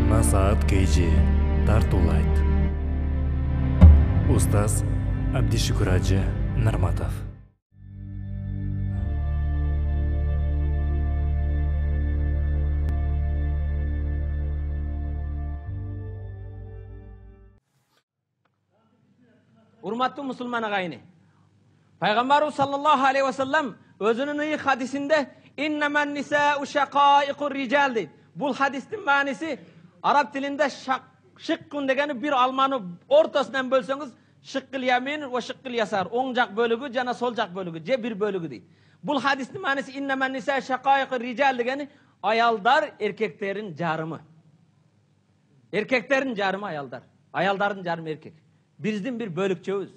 Насаат KG тартуулайт. Устаз Абдишукур Ажы Нарматов. Урматтуу мусулман агайыны. Пайгамбарыбыз саллаллаху алейхи ва саллам өзүнүн ыйык хадисинде «Иннаман нисау шакаиқур rijal» дейт. Бул хадистин мааниси араб тилинде шиккун дегени бир алманы ортосунан бөлсөңүз шиккил ямин ва шиккил ясар, оң жак бөлүгү жана сол жак бөлүгү же бир бөлүгү дейт. Бул хадистин мааниси «Иннаман нисау шакаиқур rijal» дегени аялдар эркектерин жарымы. Эркектерин жарымы аялдар, аялдардын жарымы эркек. Биздин бир бөлүкчөбүз.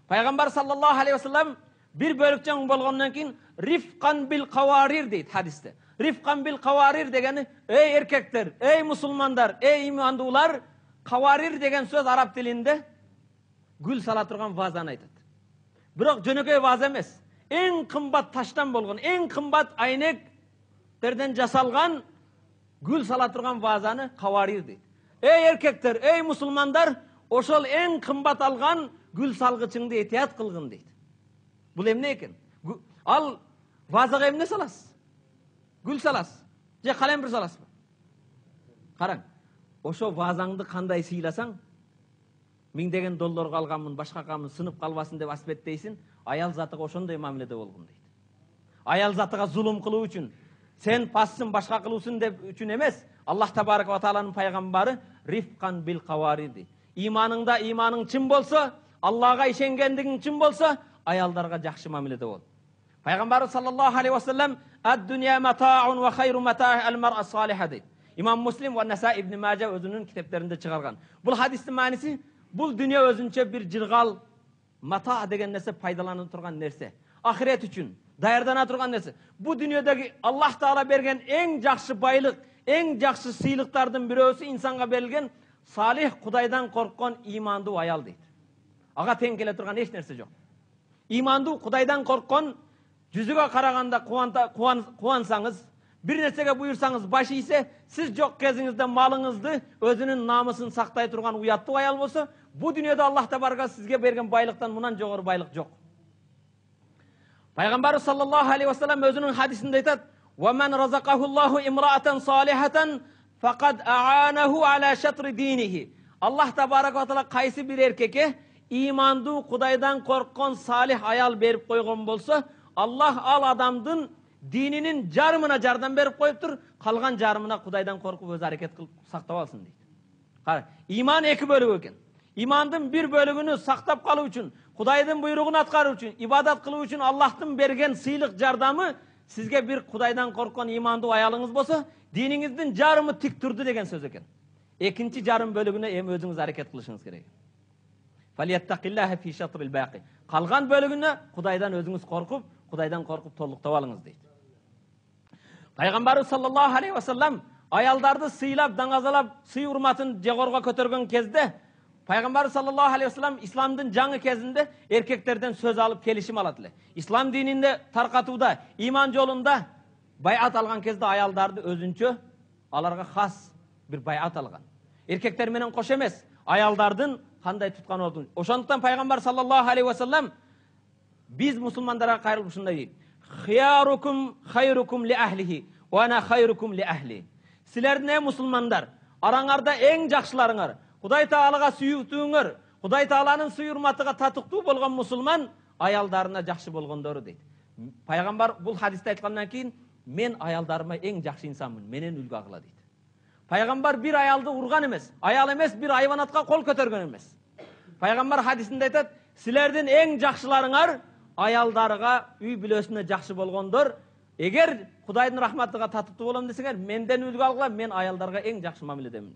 Пайгамбар саллаллаху алейхи ва саллам бир бөлүкчөң болгондон кийин рифкан бил каварир дейт хадисте. Рифкан бил каварир дегени эй эркектер, эй мусулмандар, эй имандуулар, каварир деген сөз араб тилинде гүл сала турган вазаны айтат. Бирок жөнөкөй ваза эмес. Эң кымбат таштан болгон, эң кымбат айнектерден жасалган гүл сала турган вазаны каварир дейт. Эй эркектер, эй мусулмандар, ошол эң кымбат алган гүл салгычыңды этият кылгын дейт. Бул эмне экен? Ал вазага эмне саласыз? Гүл саласыз же калембир саласызбы? Караң, ошо вазаңды кандай сыйласаң, $1000 алганмын, башка камын сынып калбасын деп аспеттейсин, аял затыга ошондой мамиледе болгон дейт. Аял затыга зулум кылуу үчүн, сен пассың башка кылуусун деп үчүн эмес, Аллах табарак ва тааланын пайгамбары рифкан бил кавари дейт. Иманыңда иманың чын болса, Аллага ишенгендигиң чын болса, аялдарга жакшы мамиледе бол. Пайгамбар саллаллаху алейхи ва саллам ад-дунья матаун ва хайру матаъ ал-мар'a салиха дейт. Имам Муслим ва Наса ибн Мажа өзүнүн китептеринде чыгарган. Бул хадистин мааниси бул дүйнө өзүнчө бир жыргал, мата деген нерсе пайдаланып турган нерсе. Ахирет үчүн даярдана турган нерсе. Бу дүйнөдөгү Аллах Таала берген эң жакшы байлык, эң жакшы сыйлыктардын бирөөсү инсанга берилген салих, Кудайдан корккон имандуу аял дейт. Ага тең келе турган эч нерсе жок. Имандуу, Кудайдан корккон, жүзүгө караганда кубансаңыз, бир нерсеге буйрсаңыз баш ийсе, сиз жок кезиңизде малыңызды, өзүнүн намысын сактай турган уяттуу аял болсо, бу дүйнөдө Аллах табарга сизге берген байлыктан мындан жогору байлык жок. Пайгамбар саллаллаху алейхи ва саллам өзүнүн хадисинде айтат: "Ва ман разакахуллаху имраатан салихатан фақад а'анаху ала шатри динихи." Аллах табарак ва таала кайсы бир эркекке имандуу, Кудайдан корккон салих аял берип койгон болсо, Аллах ал адамдын дининин жарымына жардам берип коюптур, калган жарымына Кудайдан коркуп өз аракет кылып сактап алсын дейт. Кара, иман эки бөлүк экен. Имандын бир бөлүгүнү сактап калуу үчүн, Кудайдын буйругун аткаруу үчүн, ибадат кылуу үчүн Аллахтын берген сыйлык жардамы сизге бир Кудайдан корккон имандуу аялыңыз болсо, диниңиздин жарымы тик турду деген сөз экен. Экинчи жарым бөлүгүнө эми өзүңүз аракет кылышыңыз керек. Фалияттакиллаха фи шатрил бaqi. Калган бөлүгүнө Кудайдан өзүңүз коркуп, Кудайдан коркуп толуктап алыңыз дейт. Пайгамбар саллаллаху алейхи ва саллам аялдарды сыйлап, даңазалап, сый урматын жогорго көтөргөн кезде Пайгамбар саллаллаху алейхи ва саллам исламдын жаңы кезинде эркектерден сөз алып келишим алат эле. Ислам дининде таркатууда, иман жолунда байат алган кезде аялдарды өзүнчө аларга хас бир байат алган. Эркектер менен кош эмес, аялдардын кандай туткан болду. Ошондуктан Пайгамбар саллаллаху алейхи ва саллам биз мусулмандарга кайрылып ушундай дейт: "Хиярукум хайрукум ли ахлихи ва ана хайрукум ли ахли." Силердин мусулмандар, араңарда эң жакшыларыңар, Кудай Таалага сүйүктүүңөр, Кудай Тааланын сый урматыга татыктуу болгон мусулман аялдарына жакшы болгондору дейт. Пайгамбар бул хадисте айткандан кийин мен аялдарыма эң жакшы инсанмын, менен үлгү алгыла дейт. Пайгамбар бир аялды урган эмес, аял эмес, бир айванатка кол көтөргөн эмес. Пайгамбар хадисинде айтат: "Силердин эң жакшыларыңар аялдарга, үй бүлөсүнө жакшы болгондор. Эгер Кудайдын рахматыга татыктуу болом десеңер, менден үлгү алгыла, мен аялдарга эң жакшы мамиледемин."